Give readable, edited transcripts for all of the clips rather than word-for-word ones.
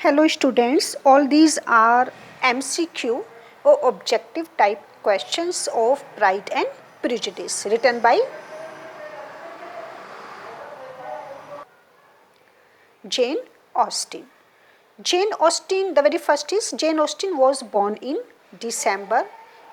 Hello students, all these are MCQ or objective type questions of Pride and Prejudice written by Jane Austen. Jane Austen, the very first is Jane Austen was born in December.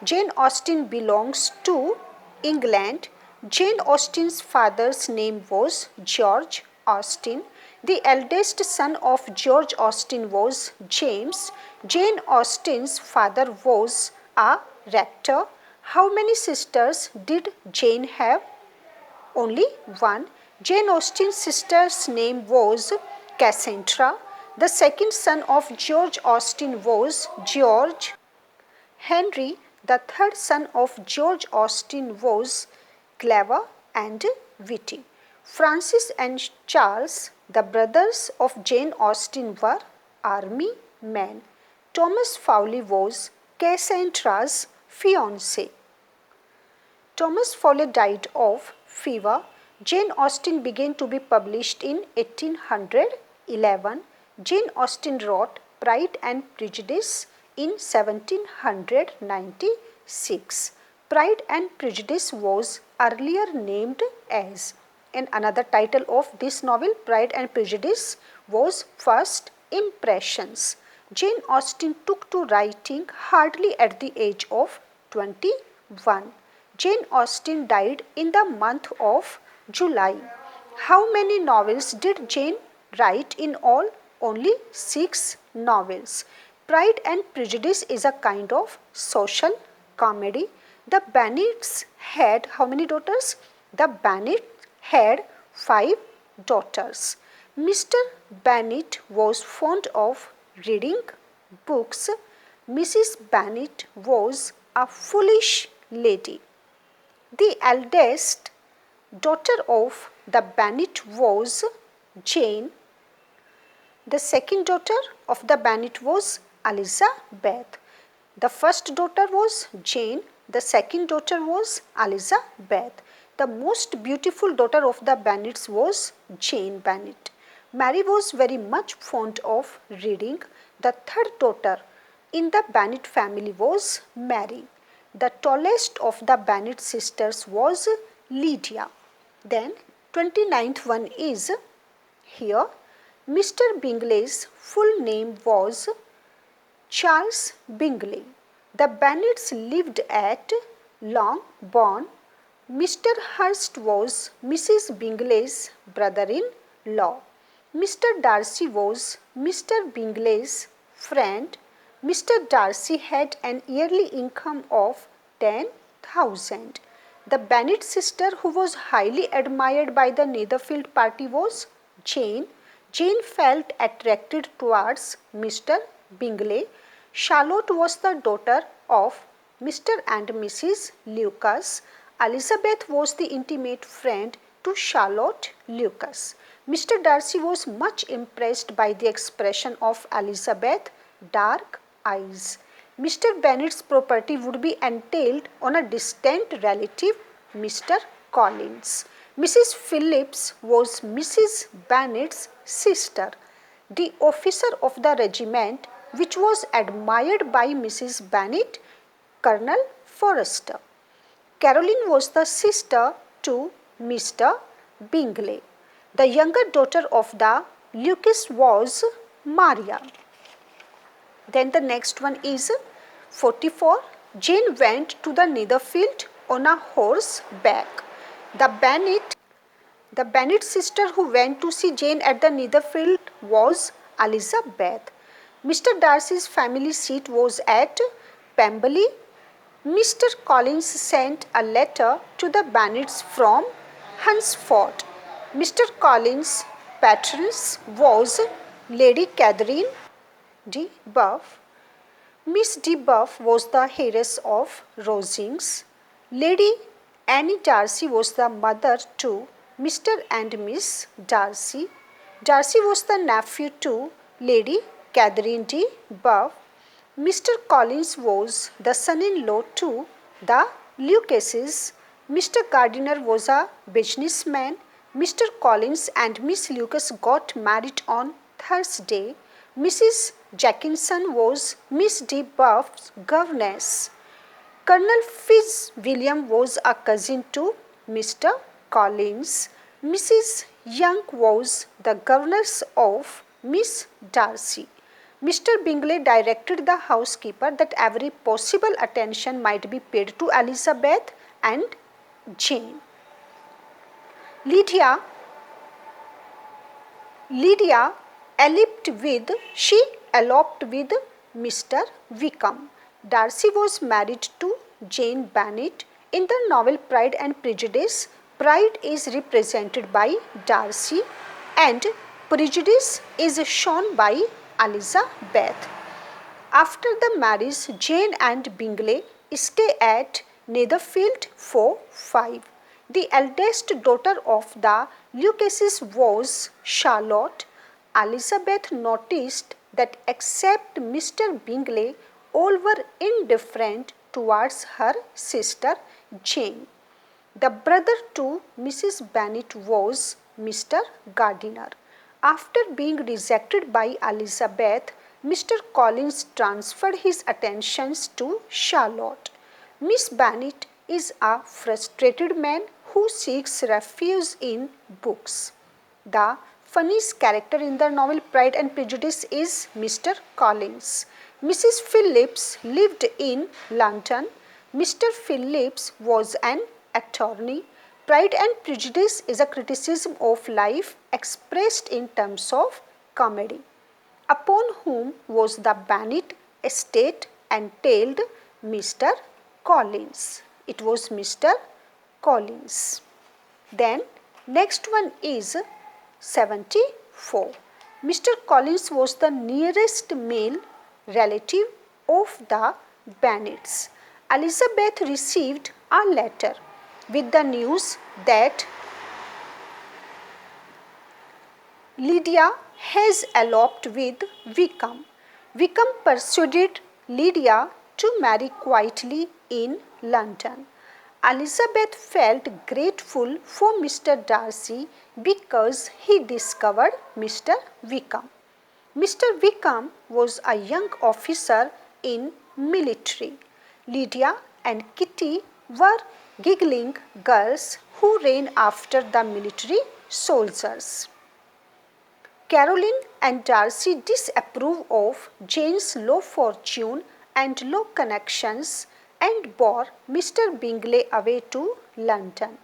Jane Austen belongs to England. Jane Austen's father's name was George Austen. The eldest son of George Austen was James. Jane Austen's father was a rector. How many sisters did Jane have? Only one. Jane Austen's sister's name was Cassandra. The second son of George Austen was George. Henry, the third son of George Austen, was clever and witty. Francis and Charles, the brothers of Jane Austen, were army men. Thomas Fowley was Cassandra's fiancé. Thomas Fowley died of fever. Jane Austen began to be published in 1811. Jane Austen wrote Pride and Prejudice in 1796. Pride and Prejudice was earlier named as, and another title of this novel, Pride and Prejudice, was First Impressions. Jane Austen took to writing hardly at the age of 21. Jane Austen died in the month of July. How many novels did Jane write in all? Only 6 novels. Pride and Prejudice is a kind of social comedy. The Bennets had how many daughters? The Bennets had 5 daughters. Mr. Bennet was fond of reading books. Mrs. Bennet was a foolish lady. The eldest daughter of the Bennet was Jane. The second daughter of the Bennet was Elizabeth. The first daughter was Jane. The second daughter was Elizabeth. The most beautiful daughter of the Bennets was Jane Bennet. Mary was very much fond of reading. The third daughter in the Bennet family was Mary. The tallest of the Bennet sisters was Lydia. Then 29th one is here. Mr. Bingley's full name was Charles Bingley. The Bennets lived at Longbourn. Mr. Hurst was Mrs. Bingley's brother-in-law. Mr. Darcy was Mr. Bingley's friend. Mr. Darcy had an yearly income of 10,000. The Bennet sister who was highly admired by the Netherfield party was Jane. Jane felt attracted towards Mr. Bingley. Charlotte was the daughter of Mr. and Mrs. Lucas. Elizabeth was the intimate friend to Charlotte Lucas. Mr. Darcy was much impressed by the expression of Elizabeth's dark eyes. Mr. Bennet's property would be entailed on a distant relative, Mr. Collins. Mrs. Phillips was Mrs. Bennet's sister. The officer of the regiment which was admired by Mrs. Bennet, Colonel Forster. Caroline was the sister to Mr. Bingley. The younger daughter of the Lucas was Maria. Then the next one is 44. Jane went to the Netherfield on a horseback. The Bennet sister who went to see Jane at the Netherfield was Elizabeth. Mr. Darcy's family seat was at Pemberley. Mr. Collins sent a letter to the Bennets from Hunsford. Mr. Collins' patroness was Lady Catherine de Buff. Miss de Buff was the heiress of Rosings. Lady Annie Darcy was the mother to Mr. and Miss Darcy. Darcy was the nephew to Lady Catherine de Buff. Mr. Collins was the son-in-law to the Lucases. Mr. Gardiner was a businessman. Mr. Collins and Miss Lucas got married on Thursday. Mrs. Jackinson was Miss de Buff's governess. Colonel Fitzwilliam was a cousin to Mr. Collins. Mrs. Young was the governess of Miss Darcy. Mr. Bingley directed the housekeeper that every possible attention might be paid to Elizabeth and Jane. Lydia eloped with Mr. Wickham. Darcy was married to Jane Bennet. In the novel Pride and Prejudice, pride is represented by Darcy and prejudice is shown by Elizabeth. After the marriage, Jane and Bingley stay at Netherfield for 5. The eldest daughter of the Lucases was Charlotte. Elizabeth noticed that except Mr. Bingley, all were indifferent towards her sister Jane. The brother to Mrs. Bennet was Mr. Gardiner. After being rejected by Elizabeth, Mr. Collins transferred his attentions to Charlotte. Miss Bennet is a frustrated man who seeks refuge in books. The funniest character in the novel Pride and Prejudice is Mr. Collins. Mrs. Phillips lived in London. Mr. Phillips was an attorney. Pride and Prejudice is a criticism of life expressed in terms of comedy. Upon whom was the Bennet estate entailed? Mr. Collins. It was Mr. Collins. Then next one is 74. Mr. Collins was the nearest male relative of the Bennets. Elizabeth received a letter with the news that Lydia has eloped with Wickham. Wickham persuaded Lydia to marry quietly in London. Elizabeth felt grateful for Mr. Darcy because he discovered Mr. Wickham. Mr. Wickham was a young officer in military. Lydia and Kitty were giggling girls who ran after the military soldiers. Caroline and Darcy disapprove of Jane's low fortune and low connections and bore Mr. Bingley away to London.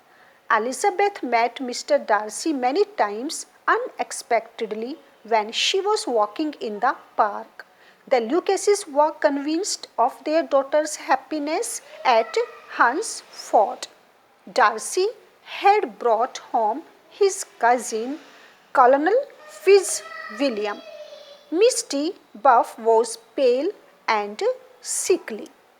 Elizabeth met Mr. Darcy many times unexpectedly when she was walking in the park. The Lucases were convinced of their daughter's happiness at Hunsford. Darcy had brought home his cousin, Colonel Fitzwilliam. Miss de Buff was pale and sickly.